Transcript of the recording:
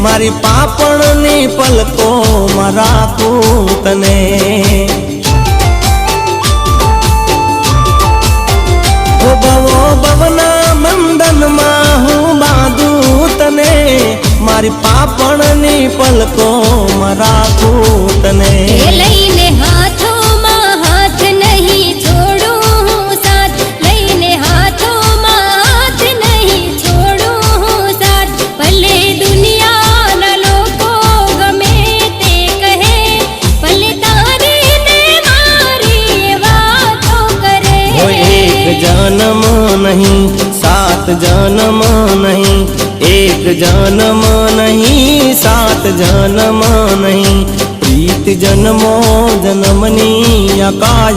मारी पापणनी पलको में राखूं तने। ओ भवो भवना बंधन में हूँ बांधूं तने, मारी पापणनी पलको में राखूं तने। लईने हाथों में हाथ नहीं छोड़ूं साथ, लईने हाथों में हाथ नहीं छोड़ूं साथ। भले दुनिया ना लोको गमे ते कहे, भले तारी ने मारी बातों करे। वो एक जन्म नहीं सात जन्म नहीं, एक जन्म नहीं सात जन्म नहीं, प्रीत जन्मो जन्मनी आकाश